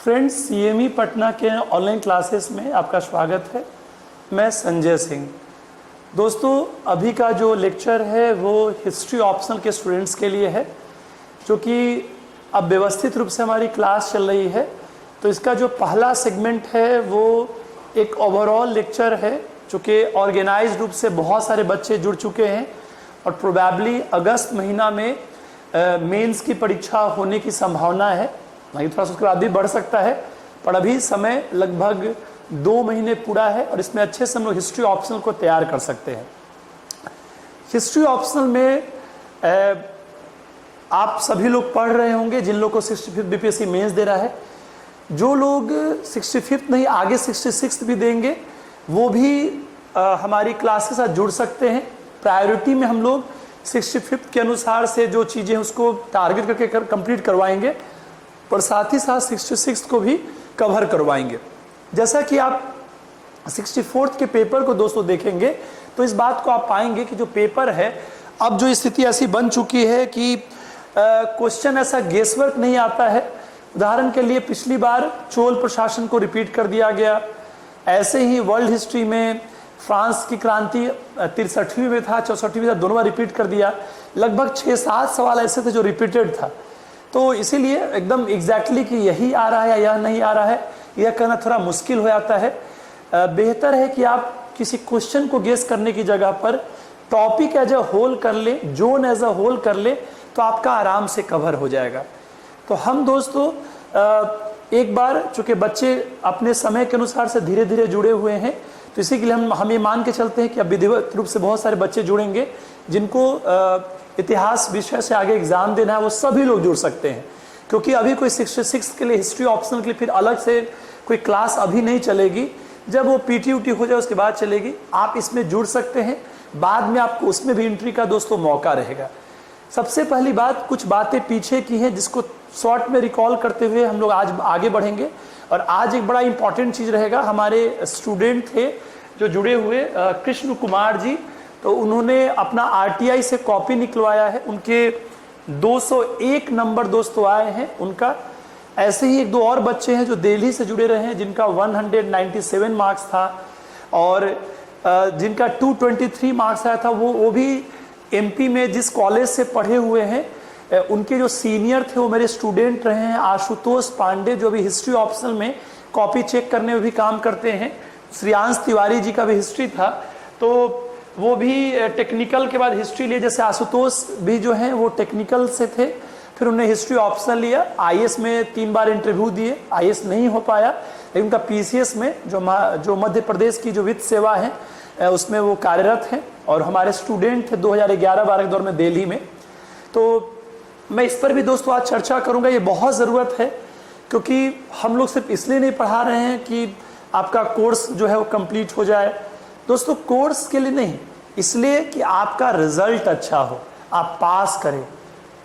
Friends, CME Patna के online classes में आपका स्वागत है। मैं संजय सिंह। दोस्तों, अभी का जो लेक्चर है वो हिस्ट्री ऑप्शनल के स्टूडेंट्स के लिए है, जो कि अब व्यवस्थित रूप से हमारी क्लास चल रही है। तो इसका जो पहला सेगमेंट है वो एक ओवरऑल लेक्चर है, जो कि ऑर्गेनाइज्ड रूप से बहुत सारे बच्चे जुड़ चुके हैं और प्रोबेबली अगस्त महीना में मेंस की परीक्षा होने की संभावना है। नहीं, थोड़ा सा उसके बाद भी बढ़ सकता है, पर अभी समय लगभग 2 महीने पूरा है और इसमें अच्छे से हम लोग हिस्ट्री ऑप्शनल को तैयार कर सकते हैं। हिस्ट्री ऑप्शनल में आप सभी लोग पढ़ रहे होंगे, जिन लोग को 65 बीपीएससी मेंस दे रहा है। जो लोग 65 नहीं आगे 66 भी देंगे, वो भी हमारी क्लास के साथ जुड़ सकते हैं। प्रायोरिटी में हम लोग 65 के अनुसार से जो चीज़ें उसको टारगेट करके कंप्लीट करवाएंगे, पर साथ ही साथ 66 को भी कवर करवाएंगे। जैसा कि आप 64th के पेपर को दोस्तों देखेंगे तो इस बात को आप पाएंगे कि जो पेपर है, अब जो स्थिति ऐसी बन चुकी है कि क्वेश्चन ऐसा गेसवर्क नहीं आता है। उदाहरण के लिए पिछली बार चोल प्रशासन को रिपीट कर दिया गया। ऐसे ही वर्ल्ड हिस्ट्री में फ्रांस की क्रांति 63वीं में था, 64वीं में था, दोनों बार रिपीट कर दिया। लगभग 6-7 सवाल ऐसे थे जो रिपीटेड था। तो इसीलिए एकदम एग्जैक्टली कि यही आ रहा है या यह नहीं आ रहा है, यह कहना थोड़ा मुश्किल हो जाता है। बेहतर है कि आप किसी क्वेश्चन को गेस करने की जगह पर टॉपिक एज अ होल कर ले, जोन एज अ होल कर ले, तो आपका आराम से कवर हो जाएगा। तो हम दोस्तों एक बार, चूँकि बच्चे अपने समय के अनुसार से धीरे धीरे जुड़े हुए हैं, तो इसी के लिए हम ये मान के चलते हैं कि अब विधिवत रूप से बहुत सारे बच्चे जुड़ेंगे। जिनको इतिहास विषय से आगे एग्जाम देना है वो सभी लोग जुड़ सकते हैं, क्योंकि अभी कोई 66 के लिए हिस्ट्री ऑप्शनल के लिए फिर अलग से कोई क्लास अभी नहीं चलेगी। जब वो पीटी उटी हो जाए उसके बाद चलेगी। आप इसमें जुड़ सकते हैं, बाद में आपको उसमें भी एंट्री का दोस्तों मौका रहेगा। सबसे पहली बात, कुछ बातें पीछे की हैं जिसको शॉर्ट में रिकॉल करते हुए हम लोग आज आगे बढ़ेंगे। और आज एक बड़ा इंपॉर्टेंट चीज़ रहेगा। हमारे स्टूडेंट थे जो जुड़े हुए, कृष्ण कुमार जी, तो उन्होंने अपना आरटीआई से कॉपी निकलवाया है। उनके 201 नंबर दोस्तों आए हैं उनका। ऐसे ही 1-2 और बच्चे हैं जो दिल्ली से जुड़े रहे हैं, जिनका 197 मार्क्स था, और जिनका 223 मार्क्स आया था। वो भी एमपी में जिस कॉलेज से पढ़े हुए हैं, उनके जो सीनियर थे वो मेरे स्टूडेंट रहे हैं, आशुतोष पांडे, जो भी हिस्ट्री ऑप्शनल में कॉपी चेक करने में भी काम करते हैं। श्रेयांश तिवारी जी का भी हिस्ट्री था, तो वो भी टेक्निकल के बाद हिस्ट्री लिए। जैसे आशुतोष भी जो हैं वो टेक्निकल से थे, फिर उन्हें हिस्ट्री ऑप्शनल लिया। आईएएस में 3 बार इंटरव्यू दिए, आईएएस नहीं हो पाया, लेकिन उनका पीसीएस में जो मध्य प्रदेश की जो वित्त सेवा है उसमें वो कार्यरत हैं, और हमारे स्टूडेंट थे 2011-12 के दौर में दिल्ली में। तो मैं इस पर भी दोस्तों आज चर्चा करूँगा। ये बहुत ज़रूरत है, क्योंकि हम लोग सिर्फ इसलिए नहीं पढ़ा रहे हैं कि आपका कोर्स जो है वो कंप्लीट हो जाए। दोस्तों, कोर्स के लिए नहीं, इसलिए कि आपका रिजल्ट अच्छा हो, आप पास करें।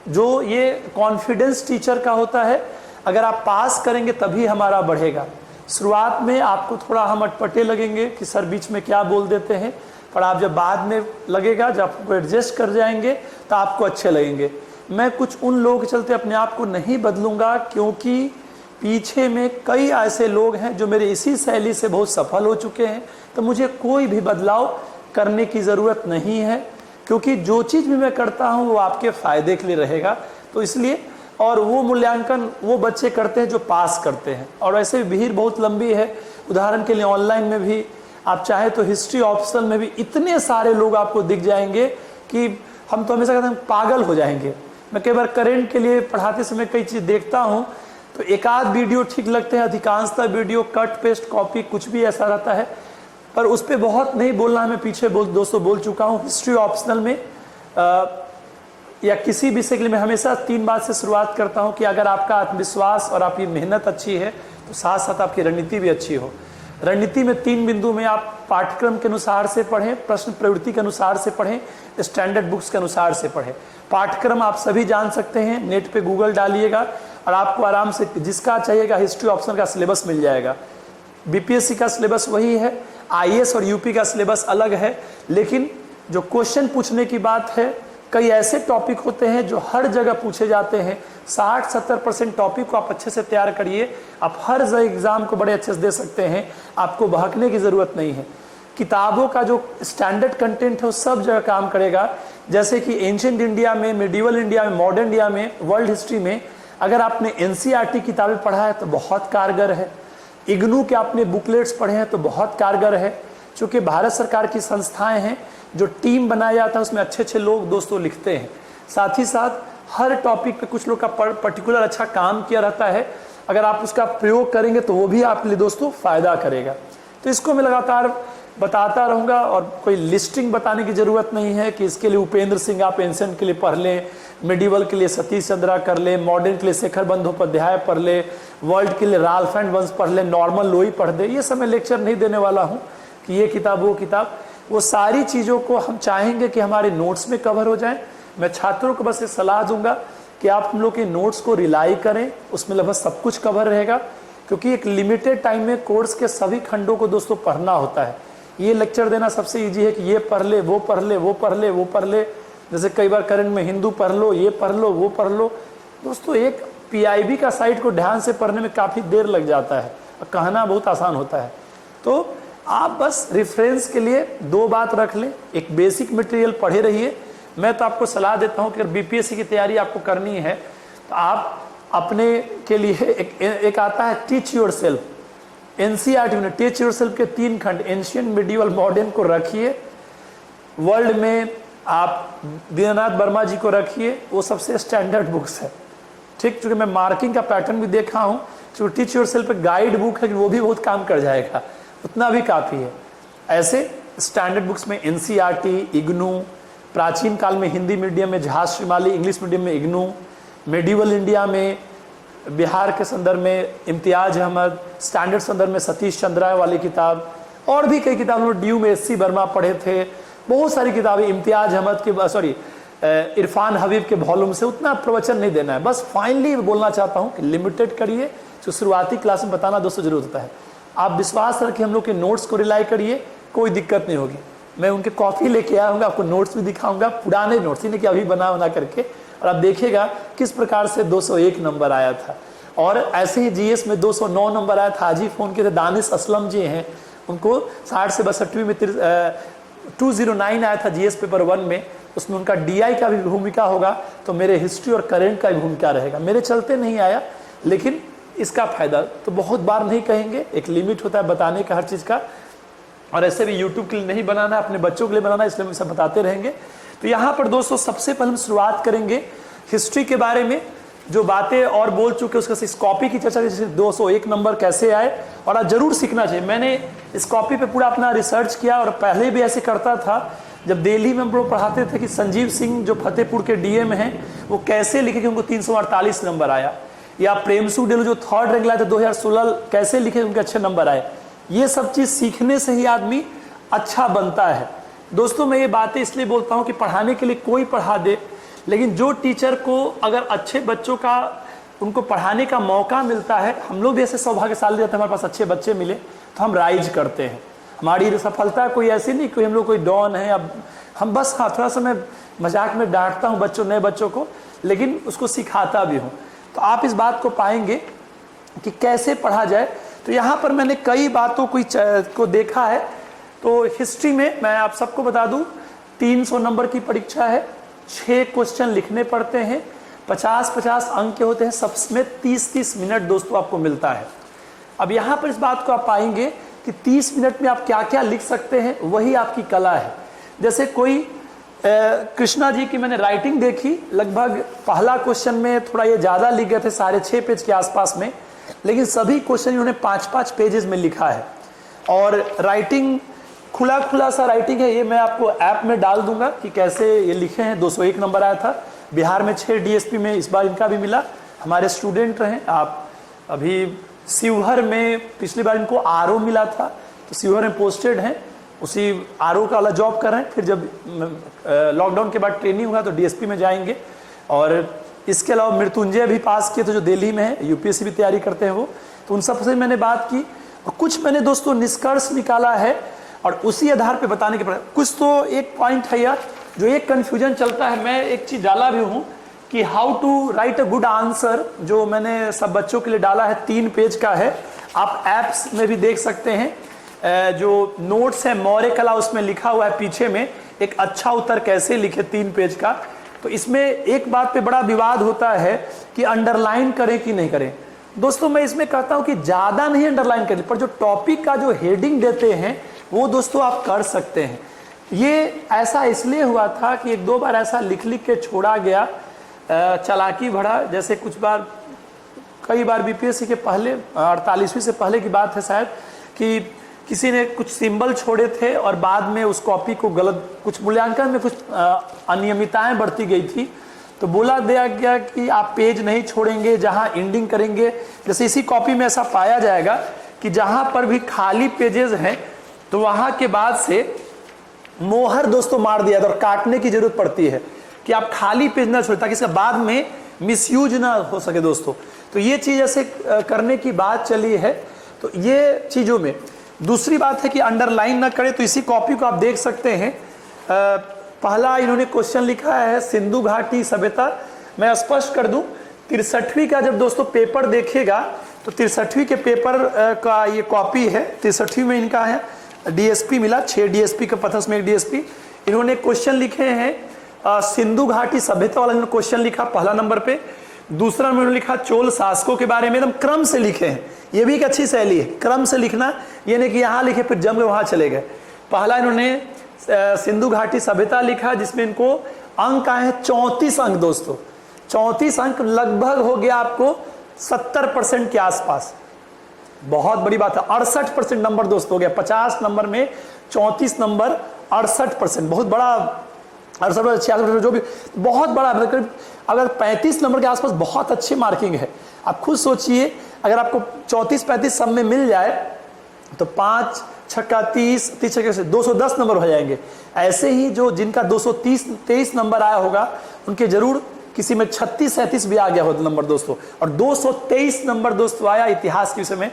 जो ये कॉन्फिडेंस टीचर का होता है, अगर आप पास करेंगे तभी हमारा बढ़ेगा। शुरुआत में आपको थोड़ा हम अटपटे लगेंगे कि सर बीच में क्या बोल देते हैं, पर आप जब बाद में लगेगा, जब आपको एडजस्ट कर जाएंगे तो आपको अच्छे लगेंगे। मैं कुछ उन लोगों के चलते अपने आप को नहीं बदलूंगा, क्योंकि पीछे में कई ऐसे लोग हैं जो मेरे इसी शैली से बहुत सफल हो चुके हैं। तो मुझे कोई भी बदलाव करने की ज़रूरत नहीं है, क्योंकि जो चीज़ भी मैं करता हूँ वो आपके फ़ायदे के लिए रहेगा। तो इसलिए, और वो मूल्यांकन वो बच्चे करते हैं जो पास करते हैं, और वैसे भीड़ बहुत लंबी है। उदाहरण के लिए ऑनलाइन में भी आप चाहे तो हिस्ट्री ऑप्शनल में भी इतने सारे लोग आपको दिख जाएंगे कि हम तो हमेशा कहते हैं पागल हो जाएंगे। मैं कई बार करेंट के लिए पढ़ाते समय कई चीज़ देखता हूँ, तो एक आध वीडियो ठीक लगते हैं, अधिकांशतः वीडियो कट पेस्ट कॉपी कुछ भी ऐसा रहता है। पर उस पर बहुत नहीं बोलना है, मैं पीछे दोस्तों बोल चुका हूँ। हिस्ट्री ऑप्शनल में या किसी विषय के लिए मैं हमेशा 3 बात से शुरुआत करता हूँ कि अगर आपका आत्मविश्वास और आपकी मेहनत अच्छी है, तो साथ साथ आपकी रणनीति भी अच्छी हो। रणनीति में 3 बिंदु में आप पाठ्यक्रम के अनुसार से पढ़ें, प्रश्न प्रवृत्ति के अनुसार से पढ़ें, स्टैंडर्ड बुक्स के अनुसार से पढ़ें। पाठ्यक्रम आप सभी जान सकते हैं, नेट पे गूगल डालिएगा और आपको आराम से जिसका चाहिएगा हिस्ट्री ऑप्शनल का सिलेबस मिल जाएगा। बीपीएससी का सिलेबस वही है, आईएएस और यूपी का सिलेबस अलग है, लेकिन जो क्वेश्चन पूछने की बात है कई ऐसे टॉपिक होते हैं जो हर जगह पूछे जाते हैं। 60-70% टॉपिक को आप अच्छे से तैयार करिए, आप हर एग्ज़ाम को बड़े अच्छे से दे सकते हैं, आपको बहकने की ज़रूरत नहीं है। किताबों का जो स्टैंडर्ड कंटेंट है वो सब जगह काम करेगा। जैसे कि एंशिएंट इंडिया में, मिडिवल इंडिया में, मॉडर्न इंडिया में, वर्ल्ड हिस्ट्री में अगर आपने NCERT किताबें पढ़ा है तो बहुत कारगर है। इग्नू के आपने बुकलेट्स पढ़े हैं तो बहुत कारगर है। चूँकि भारत सरकार की संस्थाएं हैं, जो टीम बनाया जाता है उसमें अच्छे अच्छे लोग दोस्तों लिखते हैं। साथ ही साथ हर टॉपिक पे कुछ लोग का पर्टिकुलर अच्छा काम किया रहता है, अगर आप उसका प्रयोग करेंगे तो वो भी आपके लिए दोस्तों फ़ायदा करेगा। तो इसको मैं लगातार बताता रहूँगा और कोई लिस्टिंग बताने की ज़रूरत नहीं है कि इसके लिए उपेंद्र सिंह आप एंशिएंट के लिए पढ़ लें, मिडिवल के लिए सतीश चंद्रा कर ले, मॉडर्न के लिए शेखर बंदोपाध्याय पढ़ ले, वर्ल्ड के लिए राल्फ एंड वंस पढ़ ले, नॉर्मन लोई पढ़ दे। ये सब मैं लेक्चर नहीं देने वाला हूँ कि ये किताब वो किताब, वो सारी चीज़ों को हम चाहेंगे कि हमारे नोट्स में कवर हो जाए। मैं छात्रों को बस ये सलाह दूंगा कि आप हम लोग के नोट्स को रिलाई करें, उसमें लगभग सब कुछ कवर रहेगा, क्योंकि एक लिमिटेड टाइम में कोर्स के सभी खंडों को दोस्तों पढ़ना होता है। ये लेक्चर देना सबसे ईजी है कि ये पढ़ ले, वो पढ़ ले, वो पढ़ ले, वो पढ़ ले। जैसे कई बार करंट में हिंदू पढ़ लो, ये पढ़ लो, वो पढ़ लो। दोस्तों एक PIB का साइट को ध्यान से पढ़ने में काफ़ी देर लग जाता है और कहना बहुत आसान होता है। तो आप बस रेफरेंस के लिए 2 बात रख लें, एक बेसिक मटेरियल पढ़े रहिए। मैं तो आपको सलाह देता हूँ कि अगर BPSC की तैयारी आपको करनी है तो आप अपने के लिए एक आता है टीच योर सेल्फ, NCERT में टीच योर सेल्फ के 3 खंड एंशिएंट, मिडिवल, मॉडर्न को रखिए। वर्ल्ड में आप दीननाथ वर्मा जी को रखिए, वो सबसे स्टैंडर्ड बुक्स है। ठीक, क्योंकि मैं मार्किंग का पैटर्न भी देखा हूँ, जो teach your self guide book है वो भी बहुत काम कर जाएगा, उतना भी काफ़ी है। ऐसे स्टैंडर्ड बुक्स में NCERT, इग्नू, प्राचीन काल में हिंदी मीडियम में जहाज श्रीमाली, इंग्लिश मीडियम में इग्नू, मेडिवल इंडिया में बिहार के संदर्भ में इम्तियाज अहमद, स्टैंडर्ड संदर्भ में सतीश चंद्रा वाली किताब, और भी कई किताबें ड्यू में SC वर्मा पढ़े थे। बहुत सारी किताबें इम्तियाज अहमद के इरफान हबीब के वॉल्यूम से, उतना प्रवचन नहीं देना है। बस फाइनली बोलना चाहता हूँ कि लिमिटेड करिए, जो शुरुआती क्लास में बताना दोस्तों जरूर होता है। आप विश्वास रखिए, हम लोग के नोट्स को रिलाई करिए, कोई दिक्कत नहीं होगी। मैं उनके कॉपी लेके आऊँगा, आपको नोट्स भी दिखाऊंगा, पुराने नोट्स, इन्हें कि अभी बना करके, और आप देखिएगा किस प्रकार से 201 नंबर आया था। और ऐसे ही GS में 209 नंबर आया था। आज ही फ़ोन किए थे, दानिश असलम जी हैं, उनको 60 से 62 में 209 आया था GS पेपर 1 में। उसमें उनका DI का भी भूमिका होगा, तो मेरे हिस्ट्री और करेंट का भी भूमिका रहेगा। मेरे चलते नहीं आया, लेकिन इसका फ़ायदा तो बहुत बार नहीं कहेंगे, एक लिमिट होता है बताने का हर चीज़ का। और ऐसे भी यूट्यूब के लिए नहीं बनाना, अपने बच्चों के लिए बनाना, इसलिए हम सब बताते रहेंगे। तो यहाँ पर दोस्तों सबसे पहले हम शुरुआत करेंगे हिस्ट्री के बारे में। जो बातें और बोल चुके उसका इस कॉपी की चर्चा, जैसे 201 नंबर कैसे आए, और आज जरूर सीखना चाहिए। मैंने इस कॉपी पे पूरा अपना रिसर्च किया, और पहले भी ऐसे करता था। जब दिल्ली में हम लोग पढ़ाते थे कि संजीव सिंह जो फतेहपुर के DM हैं, वो कैसे लिखे कि उनको 348 नंबर आया, या प्रेमसु डेलू जो 3rd रैंक लाए थे 2016 कैसे लिखे उनके अच्छे नंबर आए। ये सब चीज़ सीखने से ही आदमी अच्छा बनता है। दोस्तों मैं ये बातें इसलिए बोलता हूँ कि पढ़ाने के लिए कोई पढ़ा दे, लेकिन जो टीचर को अगर अच्छे बच्चों का उनको पढ़ाने का मौका मिलता है, हम लोग भी ऐसे सौभाग्यशाली रहते हैं, हमारे पास अच्छे बच्चे मिले तो हम राइज करते हैं। हमारी सफलता कोई ऐसी नहीं कोई हम लोग कोई डॉन है। अब हम बस हाँ थोड़ा सा मैं मजाक में डांटता हूँ बच्चों, नए बच्चों को, लेकिन उसको सिखाता भी हूँ। तो आप इस बात को पाएंगे कि कैसे पढ़ा जाए। तो यहाँ पर मैंने कई बातों को देखा है। तो हिस्ट्री में मैं आप सबको बता दूँ 300 नंबर की परीक्षा है, 6 क्वेश्चन लिखने पड़ते हैं, 50-50 अंक के होते हैं, सबमें 30-30 मिनट दोस्तों आपको मिलता है। अब यहाँ पर इस बात को आप पाएंगे कि 30 मिनट में आप क्या क्या लिख सकते हैं, वही आपकी कला है। जैसे कोई कृष्णा जी की मैंने राइटिंग देखी, लगभग पहला क्वेश्चन में थोड़ा ये ज़्यादा लिख गए थे, 6.5 पेज के आसपास में, लेकिन सभी क्वेश्चन इन्होंने 5-5 पेजेस में लिखा है। और राइटिंग खुला सा राइटिंग है, ये मैं आपको ऐप में डाल दूंगा कि कैसे ये लिखे हैं। 201 नंबर आया था बिहार में, 6 DSP में इस बार इनका भी मिला। हमारे स्टूडेंट रहे आप। अभी शिवहर में पिछली बार इनको RO मिला था, तो शिवहर में पोस्टेड हैं, उसी RO का वाला जॉब कर रहे हैं। फिर जब लॉकडाउन के बाद ट्रेनिंग होगा तो DSP में जाएंगे। और इसके अलावा मृत्युंजय भी पास किए थे जो दिल्ली में है, UPSC भी तैयारी करते हैं वो। तो उन सबसे मैंने बात की और कुछ मैंने दोस्तों निष्कर्ष निकाला है और उसी आधार पे बताने के पड़े। कुछ तो एक पॉइंट है यार जो एक कन्फ्यूजन चलता है, मैं एक चीज़ डाला भी हूँ कि how to write a good answer, जो मैंने सब बच्चों के लिए डाला है, 3 पेज का है। आप ऐप्स में भी देख सकते हैं, जो नोट्स है मौर्य कला, उसमें लिखा हुआ है पीछे में एक अच्छा उत्तर कैसे लिखे, 3 पेज का। तो इसमें एक बात पे बड़ा विवाद होता है कि अंडरलाइन करें कि नहीं करें। दोस्तों मैं इसमें कहता हूं कि ज़्यादा नहीं अंडरलाइन करें, पर जो टॉपिक का जो हेडिंग देते हैं वो दोस्तों आप कर सकते हैं। ये ऐसा इसलिए हुआ था कि 1-2 बार ऐसा लिख के छोड़ा गया, चालाकी भरा। जैसे कुछ बार, कई बार बीपीएससी के पहले 48वीं से पहले की बात है शायद, कि किसी ने कुछ सिंबल छोड़े थे और बाद में उस कॉपी को गलत, कुछ मूल्यांकन में कुछ अनियमितताएं बढ़ती गई थी, तो बोला दिया गया कि आप पेज नहीं छोड़ेंगे जहां एंडिंग करेंगे। जैसे इसी कॉपी में ऐसा पाया जाएगा कि जहां पर भी खाली पेजेस हैं तो वहां के बाद से मोहर दोस्तों मार दिया था, और काटने की जरूरत पड़ती है कि आप खाली पेज ना छोड़ें ताकि इसका बाद में मिसयूज ना हो सके दोस्तों। तो ये चीज़ ऐसे करने की बात चली है। तो ये चीज़ों में दूसरी बात है कि अंडरलाइन ना करें। तो इसी कॉपी को आप देख सकते हैं, पहला इन्होंने क्वेश्चन लिखा है सिंधु घाटी सभ्यता। मैं स्पष्ट कर दूं, 63वीं का जब दोस्तों पेपर देखेगा तो 63वीं के पेपर का ये कॉपी है। 63वीं में इनका है डीएसपी मिला, 6 डीएसपी का पथस में 1 डीएसपी। इन्होंने क्वेश्चन लिखे हैं सिंधु घाटी सभ्यता वाला इन्होंने क्वेश्चन लिखा पहला नंबर पे। दूसरा में उन्होंने लिखा चोल शासकों के बारे में, एकदम क्रम से लिखे हैं। ये भी एक अच्छी शैली है, क्रम से लिखना, ये नहीं कि यहाँ लिखे फिर जम के वहाँ चले गए। पहला इन्होंने सिंधु घाटी सभ्यता लिखा, जिसमें इनको अंक आए हैं 34 अंक दोस्तों। 34 अंक लगभग हो गया आपको 70% के आसपास, बहुत बड़ी बात है। 68% नंबर दोस्तों हो गया, 50 नंबर में 34 नंबर 68%, बहुत बड़ा। 68, 66 जो भी बहुत बड़ा, मतलब अगर 35 नंबर के आसपास बहुत अच्छी मार्किंग है। आप खुद सोचिए, अगर आपको 34-35 सब में मिल जाए तो 5 छक्का 30, 30 छक्के से 210 नंबर हो जाएंगे। ऐसे ही जो जिनका 223 नंबर आया होगा उनके जरूर किसी में 36-37 भी आ गया होता नंबर दोस्तों, और 223 नंबर दोस्तों आया इतिहास के विषय में।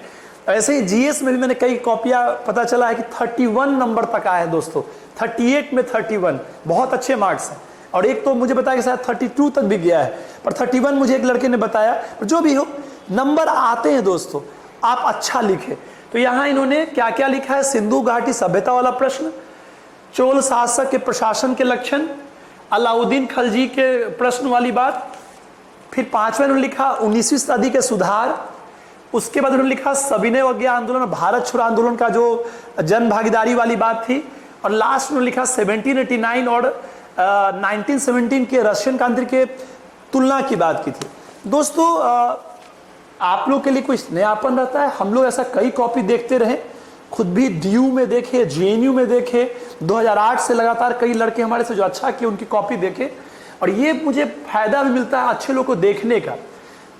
ऐसे ही जीएस में भी मैंने कई कॉपियां पता चला है कि 31 नंबर तक आए हैं दोस्तों, 38 में 31, बहुत अच्छे मार्क्स हैं। और एक तो मुझे बताया कि शायद 32 तक भी गया है, पर 31 मुझे एक लड़के ने बताया। जो भी हो, नंबर आते हैं दोस्तों, आप अच्छा लिखें। तो यहाँ इन्होंने क्या क्या लिखा है, सिंधु घाटी सभ्यता वाला प्रश्न, चोल शासक के प्रशासन के लक्षण, अलाउद्दीन खलजी के प्रश्न वाली बात, फिर 5वां इन्होंने लिखा 19वीं सदी के सुधार, उसके बाद उन्होंने लिखा सविनय अवज्ञा आंदोलन, भारत छोड़ो आंदोलन का जो जन भागीदारी वाली बात थी, और लास्ट में लिखा 1789 और 1917 के रशियन क्रांति के तुलना की बात की थी। दोस्तों आप लोग के लिए कुछ नयापन रहता है, हम लोग ऐसा कई कॉपी देखते रहे, खुद भी डीयू में देखे, जेएनयू में देखे, 2008 से लगातार कई लड़के हमारे से जो अच्छा किए उनकी कॉपी देखे, और ये मुझे फायदा भी मिलता है अच्छे लोग को देखने का।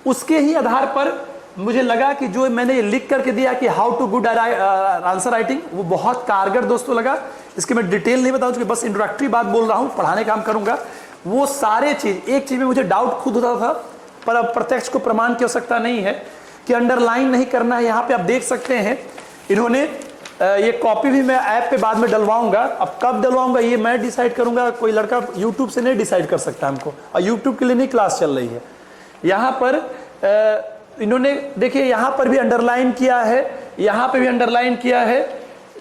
उसके ही आधार पर मुझे लगा कि जो मैंने लिख करके दिया कि how to good answer writing, वो बहुत कारगर दोस्तों लगा। इसके मैं डिटेल नहीं बताऊं, बस इंट्रोडक्टरी बात बोल रहा हूँ, पढ़ाने का काम करूंगा। वो सारे चीज, एक चीज में मुझे डाउट खुद होता था, पर प्रत्यक्ष को प्रमाण की आवश्यकता नहीं है कि अंडरलाइन नहीं करना है। यहाँ पे आप देख सकते हैं इन्होंने ये कॉपी भी मैं ऐप पे बाद में डलवाऊंगा। अब कब डलवाऊंगा ये मैं डिसाइड करूंगा, कोई लड़का यूट्यूब से नहीं डिसाइड कर सकता हमको, और यूट्यूब के लिए नहीं क्लास चल रही है। यहाँ पर इन्होंने देखिए, यहाँ पर भी अंडरलाइन किया है, यहाँ पे भी अंडरलाइन किया है,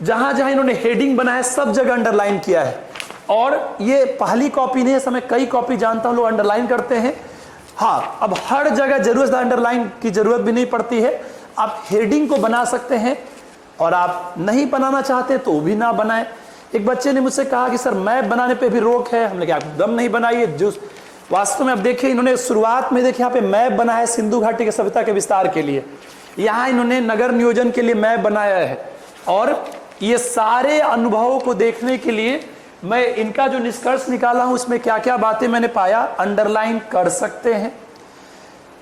जहां जहां इन्होंने हेडिंग बनाया सब जगह अंडरलाइन किया है। और ये पहली कॉपी नहीं है, समय कई कॉपी जानता हूं लोग अंडरलाइन करते हैं। हाँ, अब हर जगह जरूरत अंडरलाइन की जरूरत भी नहीं पड़ती है, आप हेडिंग को बना सकते हैं, और आप नहीं बनाना चाहते तो भी ना बनाएं। एक बच्चे ने मुझसे कहा कि सर मैप बनाने पे भी रोक है, हमने कहा दम नहीं बनाइए। जो वास्तव में अब देखिए, इन्होंने शुरुआत में देखिए यहाँ पे मैप बनाया है सिंधु घाटी के सभ्यता के विस्तार के लिए, यहाँ इन्होंने नगर नियोजन के लिए मैप बनाया है, और ये सारे अनुभवों को देखने के लिए मैं इनका जो निष्कर्ष निकाला हूं उसमें क्या क्या बातें मैंने पाया, अंडरलाइन कर सकते हैं।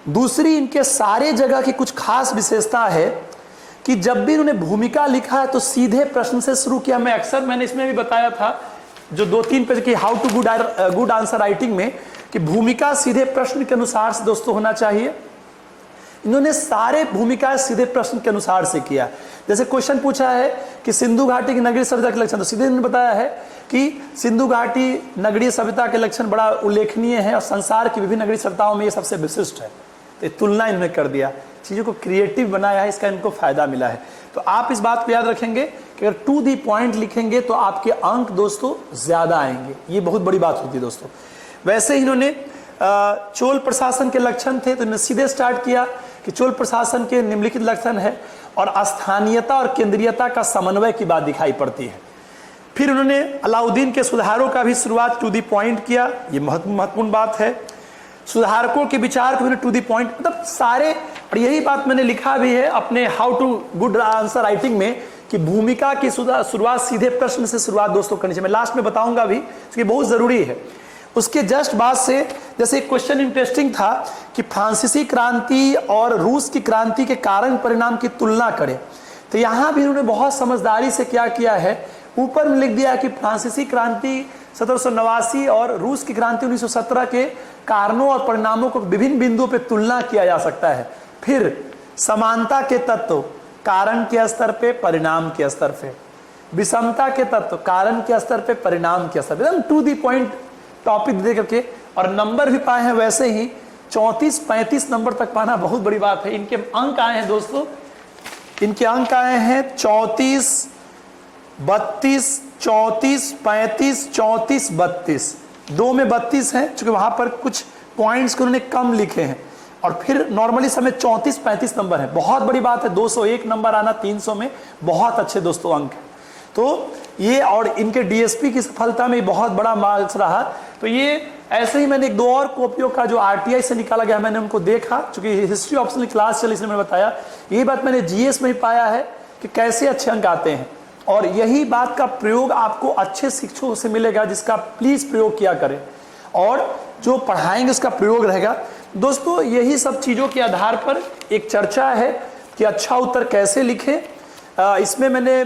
दूसरी, इनके सारे जगह की कुछ खास विशेषता है कि जब भी इन्होंने भूमिका लिखा है तो सीधे प्रश्न से शुरू किया। मैं अक्सर, मैंने इसमें भी बताया था जो 2-3 पेज की how to good answer writing में, कि भूमिका सीधे प्रश्न के अनुसार से दोस्तों होना चाहिए। इन्होंने सारे भूमिकाएं सीधे प्रश्न के अनुसार से किया। जैसे क्वेश्चन पूछा है कि सिंधु घाटी की नगरीय सभ्यता के लक्षण, तो सीधे इन्होंने बताया है कि सिंधु घाटी नगरीय सभ्यता के लक्षण बड़ा उल्लेखनीय है और संसार की विभिन्न नगरीय सभ्यताओं में ये सबसे विशिष्ट है। तो तुलना इन्होंने कर दिया, चीज़ों को क्रिएटिव बनाया है, इसका इनको फायदा मिला है। तो आप इस बात को याद रखेंगे कि अगर टू दी पॉइंट लिखेंगे तो आपके अंक दोस्तों ज़्यादा आएंगे, ये बहुत बड़ी बात होती है दोस्तों। वैसे ही इन्होंने चोल प्रशासन के लक्षण थे, तो इन्होंने सीधे स्टार्ट किया कि चोल प्रशासन के निम्नलिखित लक्षण है और स्थानीयता और केंद्रीयता का समन्वय की बात दिखाई पड़ती है। फिर उन्होंने अलाउद्दीन के सुधारों का भी शुरुआत टू दी पॉइंट किया, ये महत्वपूर्ण बात है। सुधारकों के विचार को टू दी पॉइंट, मतलब सारे, और यही बात मैंने लिखा भी है अपने how to good answer writing में कि भूमिका की शुरुआत सीधे प्रश्न से शुरुआत दोस्तों करनी चाहिए। मैं लास्ट में बताऊंगा भी, इसकी बहुत ज़रूरी है। उसके जस्ट बाद से जैसे एक क्वेश्चन इंटरेस्टिंग था कि फ्रांसीसी क्रांति और रूस की क्रांति के कारण परिणाम की तुलना करें, तो यहाँ भी उन्होंने बहुत समझदारी से क्या किया है, ऊपर में लिख दिया कि फ्रांसीसी क्रांति 1789 और रूस की क्रांति 1917 के कारणों और परिणामों को विभिन्न बिंदुओं पर तुलना किया जा सकता है। फिर समानता के तत्व कारण के स्तर पे, परिणाम के स्तर पे, विषमता के तत्व कारण के स्तर पे, परिणाम के स्तर पे, एकदम टू दी पॉइंट टॉपिक दे करके, और नंबर भी पाए हैं वैसे ही 34-35 नंबर तक पाना बहुत बड़ी बात है। इनके अंक आए हैं दोस्तों, इनके अंक आए हैं 34, 32, 34, 35, 34, 32, दो में 32 हैं क्योंकि वहां पर कुछ पॉइंट्स को उन्होंने कम लिखे हैं, और फिर नॉर्मली समय 34-35 नंबर है, बहुत बड़ी बात है। 201 नंबर आना 300 में बहुत अच्छे दोस्तों अंक है। तो ये, और इनके डीएसपी की सफलता में बहुत बड़ा मार्क्स रहा। तो ये ऐसे ही मैंने एक दो और कॉपियों का जो आरटीआई से निकाला गया मैंने उनको देखा, चूंकि हिस्ट्री ऑप्शनल क्लास चली इसलिए मैंने बताया। यही बात मैंने जीएस में ही पाया है कि कैसे अच्छे अंक आते हैं, और यही बात का प्रयोग आपको अच्छे शिक्षकों से मिलेगा जिसका प्लीज प्रयोग किया करें, और जो पढ़ाएंगे उसका प्रयोग रहेगा। दोस्तों यही सब चीज़ों के आधार पर एक चर्चा है कि अच्छा उत्तर कैसे लिखें। इसमें मैंने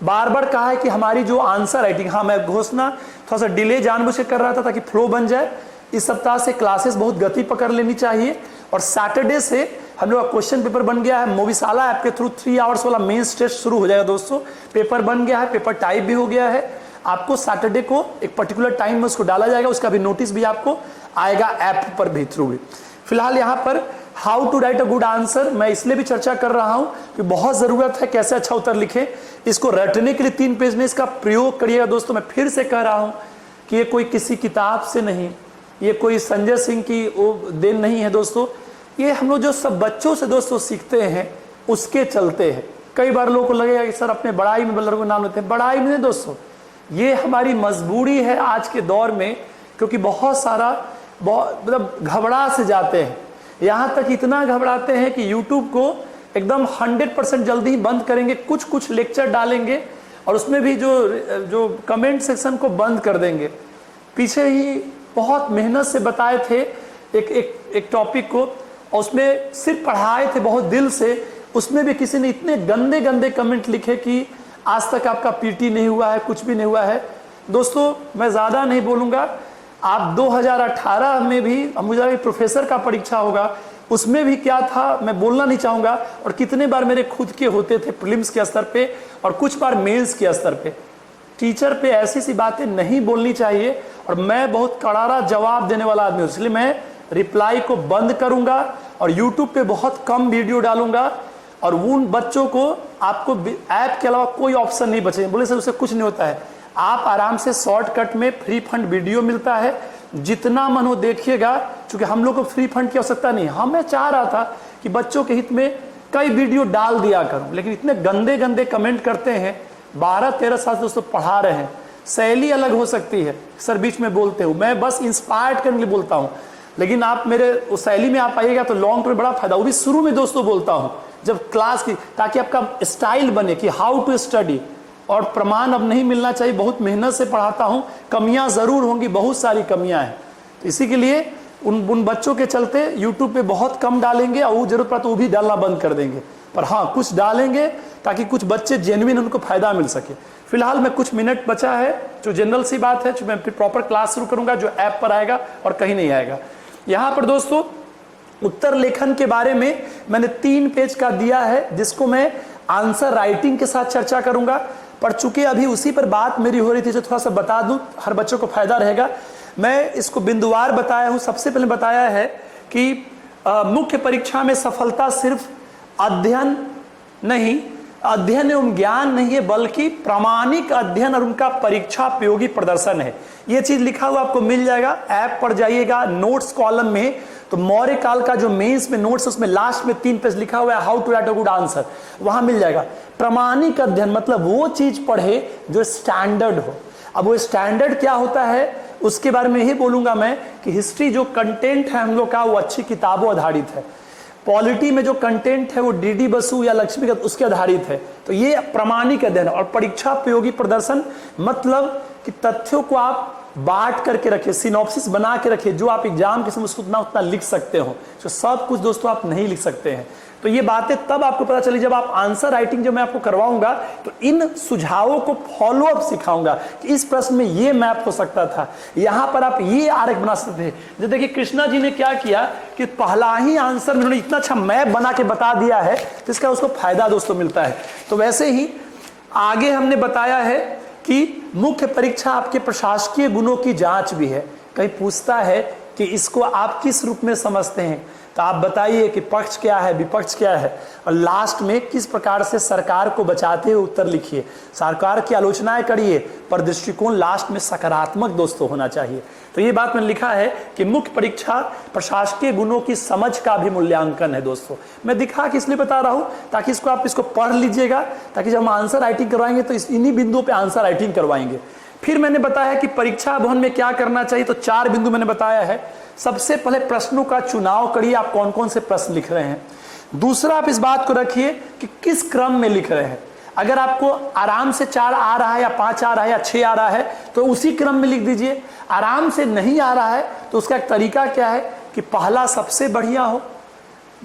बार बार कहा है कि हमारी जो आंसर राइटिंग, हाँ मैं घोषणा थोड़ा सा डिले जानबूझ के कर रहा था ताकि फ्लो बन जाए। इस सप्ताह से क्लासेस बहुत गति पकड़ लेनी चाहिए, और सैटरडे से हम लोग का क्वेश्चन पेपर बन गया है। मोविशाला ऐप के थ्रू 3 आवर्स वाला मेंस टेस्ट शुरू हो जाएगा दोस्तों। पेपर बन गया है, पेपर टाइप भी हो गया है। आपको सैटरडे को एक पर्टिकुलर टाइम में उसको डाला जाएगा, उसका भी नोटिस भी आपको आएगा ऐप पर भी थ्रू भी। फिलहाल यहाँ पर how to write a good answer मैं इसलिए भी चर्चा कर रहा हूँ कि बहुत ज़रूरत है कैसे अच्छा उत्तर लिखें। इसको रटने के लिए 3 पेज में इसका प्रयोग करिएगा दोस्तों। मैं फिर से कह रहा हूँ कि ये कोई किसी किताब से नहीं, ये कोई संजय सिंह की देन नहीं है दोस्तों। ये हम लोग जो सब बच्चों से दोस्तों सीखते हैं उसके चलते हैं। कई बार लोगों को लगेगा कि सर अपने बड़ाई में बल्लर को नाम लेते हैं, बड़ाई में नहीं दोस्तों, ये हमारी मजबूरी है आज के दौर में, क्योंकि बहुत सारा मतलब घबरा से जाते हैं। यहाँ तक इतना घबराते हैं कि YouTube को एकदम 100% जल्दी ही बंद करेंगे, कुछ कुछ लेक्चर डालेंगे और उसमें भी जो कमेंट सेक्शन को बंद कर देंगे। पीछे ही बहुत मेहनत से बताए थे एक टॉपिक को, और उसमें सिर्फ पढ़ाए थे बहुत दिल से, उसमें भी किसी ने इतने गंदे गंदे कमेंट लिखे कि आज तक आपका पीटी नहीं हुआ है, कुछ भी नहीं हुआ है। दोस्तों मैं ज़्यादा नहीं बोलूँगा, आप 2018 में भी मुझे प्रोफेसर का परीक्षा होगा, उसमें भी क्या था मैं बोलना नहीं चाहूँगा, और कितने बार मेरे खुद के होते थे प्रीलिम्स के स्तर पे और कुछ बार मेंस के स्तर पे। टीचर पे ऐसी सी बातें नहीं बोलनी चाहिए, और मैं बहुत करारा जवाब देने वाला आदमी हूँ, इसलिए मैं रिप्लाई को बंद करूँगा और यूट्यूब पे बहुत कम वीडियो डालूंगा। और उन बच्चों को आपको ऐप के अलावा कोई ऑप्शन नहीं बचे, बोले सर उससे कुछ नहीं होता है, आप आराम से शॉर्टकट में फ्री फंड वीडियो मिलता है, जितना मन हो देखिएगा। क्योंकि हम लोग को फ्री फंड की आवश्यकता नहीं है। मैं चाह रहा था कि बच्चों के हित में कई वीडियो डाल दिया करूं, लेकिन इतने गंदे गंदे कमेंट करते हैं। 12-13 साल से दोस्तों पढ़ा रहे हैं, शैली अलग हो सकती है, सर बीच में बोलते हो, मैं बस इंस्पायर्ड करने के लिए बोलता हूँ, लेकिन आप मेरे उस शैली में आप आइएगा तो लॉन्ग टर्म बड़ा फायदा। वो भी शुरू में दोस्तों बोलता हूँ जब क्लास की, ताकि आपका स्टाइल बने कि हाउ टू स्टडी। और प्रमाण अब नहीं मिलना चाहिए, बहुत मेहनत से पढ़ाता हूँ, कमियां जरूर होंगी, बहुत सारी कमियां हैं, तो इसी के लिए उन बच्चों के चलते यूट्यूब पे बहुत कम डालेंगे, और वो जरूरत पड़ा तो वो भी डालना बंद कर देंगे, पर हाँ कुछ डालेंगे ताकि कुछ बच्चे जेन्युइन उनको फायदा मिल सके। फिलहाल मैं कुछ मिनट बचा है, जो जनरल सी बात है, जो मैं फिर प्रॉपर क्लास शुरू करूंगा जो ऐप पर आएगा और कहीं नहीं आएगा। यहाँ पर दोस्तों उत्तर लेखन के बारे में मैंने 3 पेज का दिया है, जिसको मैं आंसर राइटिंग के साथ चर्चा करूंगा। पर चूंकि अभी उसी पर बात मेरी हो रही थी, जो थोड़ा सा बता दूं, हर बच्चों को फायदा रहेगा। मैं इसको बिंदुवार बताया हूं। सबसे पहले बताया है कि मुख्य परीक्षा में सफलता सिर्फ अध्ययन एवं ज्ञान नहीं है, बल्कि प्रामाणिक अध्ययन और उनका परीक्षा उपयोगी प्रदर्शन है। यह चीज लिखा हुआ आपको मिल जाएगा, ऐप पर जाइएगा, नोट्स कॉलम में, तो मौर्य काल का जो मेंस में नोट्स, उसमें लास्ट में 3 पेज लिखा हुआ है how to write a good answer, वहां मिल जाएगा। प्रामाणिक अध्ययन मतलब वो चीज पढ़े जो स्टैंडर्ड हो। अब वो स्टैंडर्ड क्या होता है उसके बारे में ही बोलूंगा मैं, कि हिस्ट्री जो कंटेंट है हम लोग का, वो अच्छी किताबों आधारित है। पॉलिटी में जो कंटेंट है वो डीडी बसु या लक्ष्मीकांत उसके आधारित है। तो ये प्रामाणिक अध्ययन। और परीक्षा उपयोगी प्रदर्शन मतलब कि तथ्यों को आप बांट करके रखिए, सिनॉप्सिस बना के रखिए, जो आप एग्जाम के समय उसको उतना लिख सकते हो। तो सब कुछ दोस्तों आप नहीं लिख सकते हैं। तो ये बातें तब आपको पता चली जब आप आंसर राइटिंग जब मैं आपको करवाऊंगा, तो इन सुझावों को फॉलो अप सिखाऊंगा कि इस प्रश्न में ये मैप हो सकता था, यहां पर आप ये आरेख बना सकते थे। जैसे देखिए कृष्णा जी ने क्या किया कि पहला ही आंसर में उन्होंने इतना अच्छा मैप बना के बता दिया है, तो इसका उसको फायदा दोस्तों मिलता है। तो वैसे ही आगे हमने बताया है कि मुख्य परीक्षा आपके प्रशासकीय गुणों की जांच भी है। कहीं पूछता है कि इसको आप किस रूप में समझते हैं, तो आप बताइए कि पक्ष क्या है, विपक्ष क्या है, और लास्ट में किस प्रकार से सरकार को बचाते हुए उत्तर लिखिए। सरकार की आलोचनाएं करिए, पर दृष्टिकोण लास्ट में सकारात्मक दोस्तों होना चाहिए। तो ये बात मैंने लिखा है कि मुख्य परीक्षा प्रशासकीय गुणों की समझ का भी मूल्यांकन है दोस्तों। मैं दिखा कि इसलिए बता रहा हूं ताकि इसको आप इसको पढ़ लीजिएगा, ताकि जब हम आंसर राइटिंग करवाएंगे तो इन्हीं बिंदुओं पे आंसर राइटिंग करवाएंगे। फिर मैंने बताया कि परीक्षा भवन में क्या करना चाहिए, तो 4 बिंदु मैंने बताया है। सबसे पहले प्रश्नों का चुनाव करिए, आप कौन कौन से प्रश्न लिख रहे हैं। दूसरा, आप इस बात को रखिए कि किस क्रम में लिख रहे हैं। अगर आपको आराम से 4 आ रहा है या 5 आ रहा है या 6 आ रहा है तो उसी क्रम में लिख दीजिए। आराम से नहीं आ रहा है तो उसका एक तरीका क्या है कि पहला सबसे बढ़िया हो,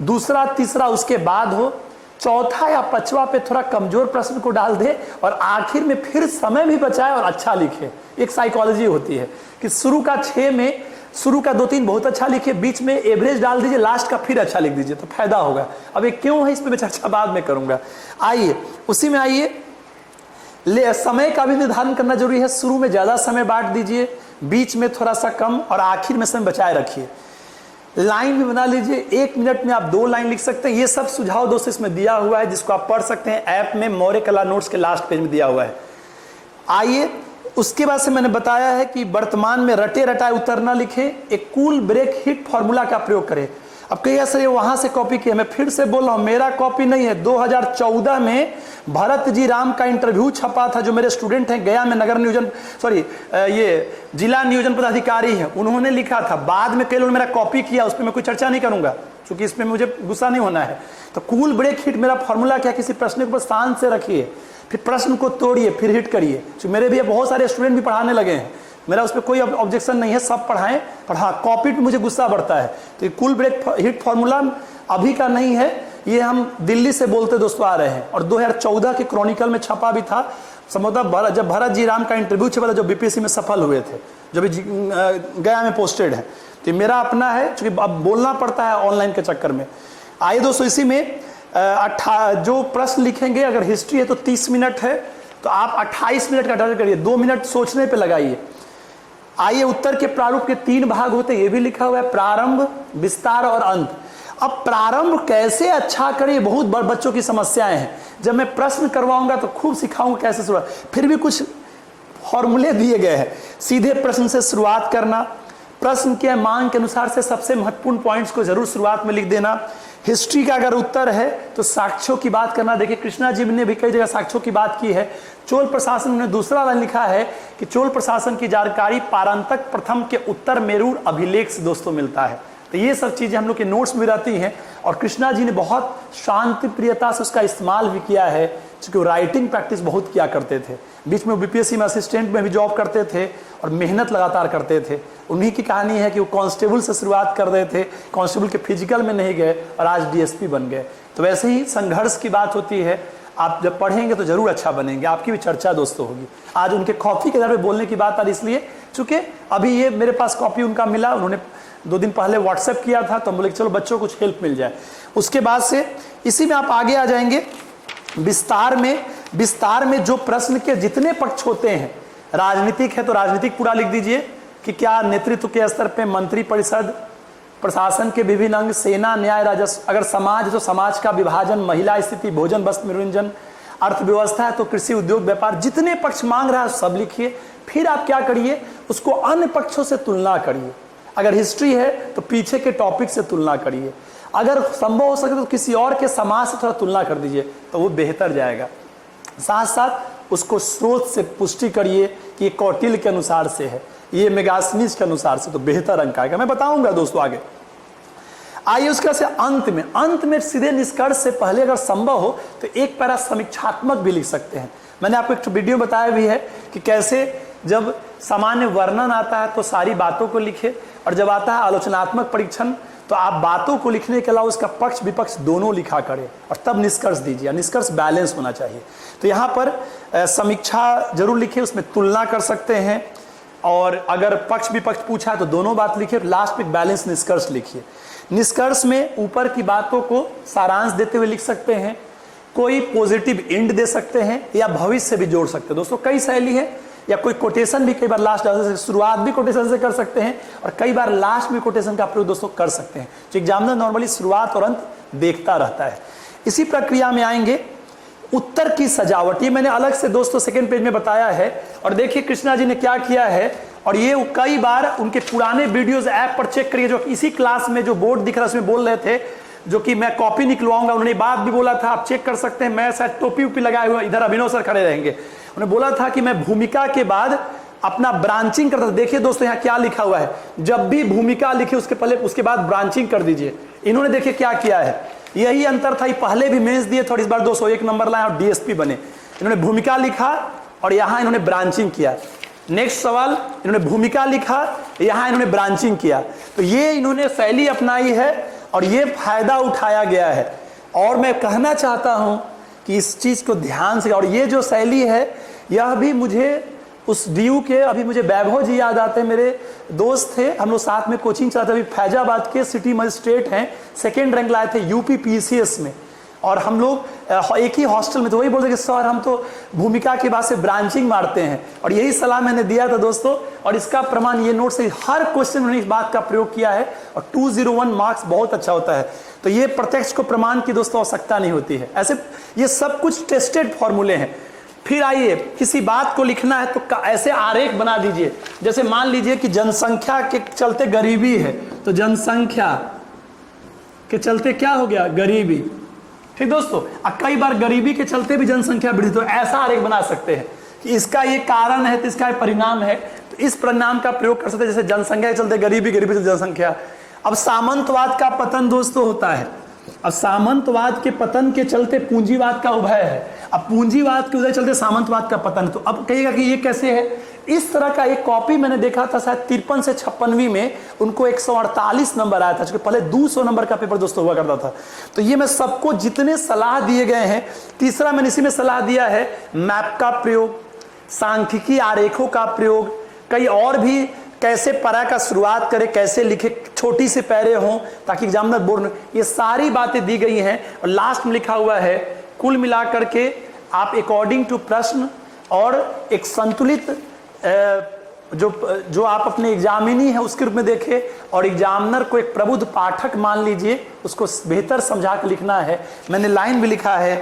दूसरा तीसरा उसके बाद हो, चौथा या 5वां पे थोड़ा कमजोर प्रश्न को डाल दे, और आखिर में फिर समय भी बचाए और अच्छा लिखे। एक साइकोलॉजी होती है कि शुरू का 6 में शुरू का 2-3 बहुत अच्छा लिखिए, बीच में एवरेज डाल दीजिए, लास्ट का फिर अच्छा लिख दीजिए, तो फायदा होगा। अब ये क्यों है इस पे मैं चर्चा बाद में करूंगा। आइए उसी में आइए, समय का भी निर्धारण करना जरूरी है। शुरू में ज्यादा समय बांट दीजिए, बीच में थोड़ा सा कम, और आखिर में समय बचाए रखिए। लाइन भी बना लीजिए, 1 मिनट में आप 2 लाइन लिख सकते हैं। ये सब सुझाव दोस्तों इसमें दिया हुआ है, जिसको आप पढ़ सकते हैं ऐप में, मौर्य कला नोट्स के लास्ट पेज में दिया हुआ है। आइए उसके बाद से मैंने बताया है कि वर्तमान में रटे रटाए उत्तर ना लिखें, एक कूल ब्रेक हिट फॉर्मूला का प्रयोग करें। अब कहिए सर ये वहां से कॉपी किया, मैं फिर से बोल रहा हूं मेरा कॉपी नहीं है। 2014 में भरत जी राम का इंटरव्यू छपा था, जो मेरे स्टूडेंट हैं गया में नगर नियोजन ये जिला नियोजन पदाधिकारी हैं, उन्होंने लिखा था। बाद में कई लोगों ने मेरा कॉपी किया, उस पर मैं कोई चर्चा नहीं करूंगा क्योंकि इसमें मुझे गुस्सा नहीं होना है। तो कूल ब्रेक हिट मेरा फॉर्मूला क्या, किसी प्रश्न को शांत से रखिए, फिर प्रश्न को तोड़िए, फिर हिट करिए। तो मेरे भी बहुत सारे स्टूडेंट भी पढ़ाने लगे हैं, मेरा उस पर कोई ऑब्जेक्शन नहीं है, सब पढ़ाएं, पर हाँ कॉपी पे मुझे गुस्सा बढ़ता है। तो ये कूल ब्रेक हिट फॉर्मूला अभी का नहीं है, ये हम दिल्ली से बोलते दोस्तों आ रहे हैं, और 2014 के क्रॉनिकल में छपा भी था। संभवतः जब भरत जी राम का इंटरव्यू छपा था, जो बीपीएससी में सफल हुए थे, जो भी गया में पोस्टेड है। तो मेरा अपना है, क्योंकि अब बोलना पड़ता है ऑनलाइन के चक्कर में। आइए दोस्तों इसी में जो प्रश्न लिखेंगे, अगर हिस्ट्री है तो 30 मिनट है, तो आप 28 मिनट का टारगेट करिए, 2 मिनट सोचने पे लगाइए। आइए उत्तर के प्रारूप के 3 भाग होते हैं, ये भी लिखा हुआ है, प्रारंभ, विस्तार और अंत। अब प्रारंभ कैसे अच्छा करें, बहुत बच्चों की समस्याएं हैं। जब मैं प्रश्न करवाऊंगा तो खूब सिखाऊंगा कैसे शुरुआत, फिर भी कुछ फॉर्मूले दिए गए हैं। सीधे प्रश्न से शुरुआत करना, प्रश्न के मांग के अनुसार से सबसे महत्वपूर्ण पॉइंट्स को जरूर शुरुआत में लिख देना। हिस्ट्री का अगर उत्तर है तो साक्ष्यों की बात करना। देखिए कृष्णा जी ने भी कई जगह साक्ष्यों की बात की है। चोल प्रशासन ने दूसरा लाइन लिखा है कि चोल प्रशासन की जानकारी पारंतक प्रथम के उत्तर मेरूर अभिलेख से दोस्तों मिलता है। तो ये सब चीजें हम लोग के नोट्स में रहती हैं, और कृष्णा जी ने बहुत शांति प्रियता से उसका इस्तेमाल भी किया है, क्योंकि वो राइटिंग प्रैक्टिस बहुत किया करते थे। बीच में बीपीएससी में असिस्टेंट में भी जॉब करते थे और मेहनत लगातार करते थे। उन्हीं की कहानी है कि वो कांस्टेबल से शुरुआत कर रहे थे, कांस्टेबल के फिजिकल में नहीं गए और आज डीएसपी बन गए। तो वैसे ही संघर्ष की बात होती है। आप जब पढ़ेंगे तो जरूर अच्छा बनेंगे, आपकी भी चर्चा दोस्तों होगी। आज उनके कॉपी के बारे में बोलने की बात आ रही, इसलिए चूंकि अभी ये मेरे पास कॉपी उनका मिला, उन्होंने 2 दिन पहले व्हाट्सएप किया था, तो हम बोले चलो बच्चों को कुछ हेल्प मिल जाए। उसके बाद से इसी में आप आगे आ जाएंगे विस्तार में जो प्रश्न के जितने पक्ष होते हैं, राजनीतिक है तो राजनीतिक पूरा लिख दीजिए कि क्या नेतृत्व के स्तर पे मंत्री परिषद, प्रशासन के विभिन्न अंग, सेना, न्याय, राजस्व, अगर समाज है तो समाज का विभाजन, महिला स्थिति, भोजन वस्त्र मनोरंजन, अर्थव्यवस्था है तो कृषि उद्योग व्यापार, जितने पक्ष मांग रहा है सब लिखिए। फिर आप क्या करिए, उसको अन्य पक्षों से तुलना करिए। अगर हिस्ट्री है तो पीछे के टॉपिक से तुलना करिए, अगर संभव हो सके तो किसी और के समाज से थोड़ा तुलना कर दीजिए, तो वो बेहतर जाएगा। साथ साथ उसको स्रोत से पुष्टि करिए कि ये कौटिल्य के अनुसार से है, ये मेगास्थनीज के अनुसार से, तो बेहतर अंक आएगा। मैं बताऊंगा दोस्तों आगे। आइए उसका से अंत में सीधे निष्कर्ष से पहले अगर संभव हो तो एक पैरा समीक्षात्मक भी लिख सकते हैं। मैंने आपको एक वीडियो बताया भी है कि कैसे जब सामान्य वर्णन आता है तो सारी बातों को लिखे, और जब आता है आलोचनात्मक परीक्षण तो आप बातों को लिखने के अलावा उसका पक्ष विपक्ष दोनों लिखा करें और तब निष्कर्ष दीजिए। निष्कर्ष बैलेंस होना चाहिए। तो यहाँ पर समीक्षा जरूर लिखिए, उसमें तुलना कर सकते हैं, और अगर पक्ष विपक्ष पूछा है तो दोनों बात लिखिए, लास्ट में बैलेंस निष्कर्ष लिखिए। निष्कर्ष में ऊपर की बातों को सारांश देते हुए लिख सकते हैं, कोई पॉजिटिव एंड दे सकते हैं या भविष्य भी जोड़ सकते हैं। दोस्तों कई शैली है, या कोई कोटेशन भी कई बार लास्ट, शुरुआत भी कोटेशन से कर सकते हैं और कई बार लास्ट में कोटेशन का प्रयोग दोस्तों कर सकते हैं। तो एग्जामिनर नॉर्मली शुरुआत और अंत देखता रहता है। इसी प्रक्रिया में आएंगे उत्तर की सजावट। ये मैंने अलग से दोस्तों सेकंड पेज में बताया है, और देखिए कृष्णा जी ने क्या किया है, और ये कई बार उनके पुराने वीडियोस ऐप पर चेक करिए, जो इसी क्लास में जो बोर्ड दिख रहा है उसमें बोल रहे थे, जो कि मैं कॉपी निकलवाऊंगा, उन्होंने बात भी बोला था, आप चेक कर सकते हैं। मैं शायद टोपी उपी लगाए हुए, इधर अभिनव सर खड़े रहेंगे, उन्होंने बोला था कि मैं भूमिका के बाद अपना ब्रांचिंग करता था। देखिए दोस्तों यहाँ क्या लिखा हुआ है, जब भी भूमिका लिखे उसके बाद ब्रांचिंग कर दीजिए। इन्होंने देखिए क्या किया है, यही अंतर था, पहले भी मेंस दिए थे और इस बार 201 नंबर लाए और डीएसपी बने। इन्होंने भूमिका लिखा और यहाँ इन्होंने ब्रांचिंग किया। नेक्स्ट सवाल, इन्होंने भूमिका लिखा, यहाँ इन्होंने ब्रांचिंग किया। तो ये इन्होंने शैली अपनाई है और ये फायदा उठाया गया है। और मैं कहना चाहता हूं कि इस चीज को ध्यान से, और ये जो शैली है यह भी मुझे उस डीयू के, अभी मुझे वैभव जी याद आते हैं, मेरे दोस्त थे, हम लोग साथ में कोचिंग चलाते। अभी फैजाबाद के सिटी मजिस्ट्रेट हैं, 2nd रैंक लाए थे यूपी पीसीएस में, और हम लोग एक ही हॉस्टल में। तो वही बोलते कि सर हम तो भूमिका के बाद से ब्रांचिंग मारते हैं, और यही सलाह मैंने दिया था दोस्तों। और इसका प्रमाण ये नोट से हर क्वेश्चन में इस बात का प्रयोग किया है, और 201 मार्क्स बहुत अच्छा होता है। तो ये प्रत्यक्ष को प्रमाण की दोस्तों आवश्यकता नहीं होती है, ऐसे ये सब कुछ टेस्टेड फॉर्मूले हैं। फिर आइए, किसी बात को लिखना है तो ऐसे आरेख बना दीजिए। जैसे मान लीजिए कि जनसंख्या के चलते गरीबी है, तो जनसंख्या के चलते क्या हो गया, गरीबी। ठीक दोस्तों, कई बार गरीबी के चलते भी जनसंख्या वृद्धि, तो ऐसा आरेख बना सकते हैं कि इसका ये कारण है तो इसका परिणाम है, तो इस परिणाम का प्रयोग कर सकते हैं। जैसे जनसंख्या के चलते गरीबी, गरीबी से जनसंख्या। अब सामंतवाद का पतन दोस्तों होता है, अब सामंतवाद के पतन के चलते पूंजीवाद का उभय है, अब पूंजीवाद के उदय चलते सामंतवाद का पतन। तो अब कहिएगा कि ये कैसे है। इस तरह का एक कॉपी मैंने देखा था शायद 53 से 56वीं में, उनको 148 नंबर आया था, क्योंकि पहले 200 नंबर का पेपर दोस्तों हुआ करता था। तो ये मैं सबको जितने सलाह दिए गए हैं, तीसरा मैंने इसी में सलाह दिया है मैप का प्रयोग, सांख्यिकी आरेखों का प्रयोग, कई और भी कैसे पैरा का शुरुआत करें, कैसे लिखे, छोटी से पैरे हों ताकि एग्जामिनर बोर्ड में, ये सारी बातें दी गई हैं। और लास्ट में लिखा हुआ है कुल मिलाकर के आप अकॉर्डिंग टू प्रश्न और एक संतुलित जो आप अपने एग्जामिनी है उसके रूप में देखें, और एग्जामिनर को एक प्रबुद्ध पाठक मान लीजिए, उसको बेहतर समझा कर लिखना है। मैंने लाइन भी लिखा है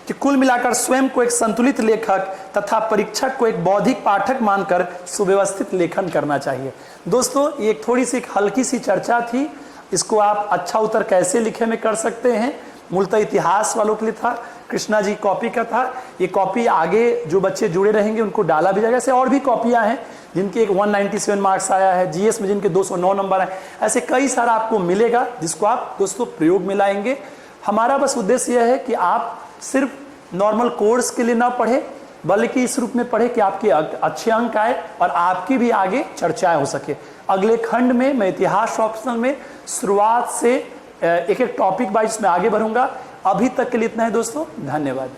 कि कुल मिलाकर स्वयं को एक संतुलित लेखक तथा परीक्षक को एक बौद्धिक पाठक मानकर सुव्यवस्थित लेखन करना चाहिए। दोस्तों ये एक थोड़ी सी एक हल्की सी चर्चा थी, इसको आप अच्छा उत्तर कैसे लिखे में कर सकते हैं। मूलतः इतिहास वालों के लिए था, कृष्णा जी कॉपी का था। ये कॉपी आगे जो बच्चे जुड़े रहेंगे उनको डाला भी जाएगा। ऐसे और भी कॉपियां हैं जिनके 197 मार्क्स आया है, जीएस में जिनके 209 नंबर आए, ऐसे कई सारा आपको मिलेगा जिसको आप दोस्तों प्रयोग में लाएंगे। हमारा बस उद्देश्य यह है कि आप सिर्फ नॉर्मल कोर्स के लिए ना पढ़े, बल्कि इस रूप में पढ़े कि आपके अच्छे अंक आए और आपकी भी आगे चर्चाएं हो सके। अगले खंड में मैं इतिहास ऑप्शनल में शुरुआत से एक एक टॉपिक वाइज में आगे बढ़ूंगा। अभी तक के लिए इतना है दोस्तों, धन्यवाद।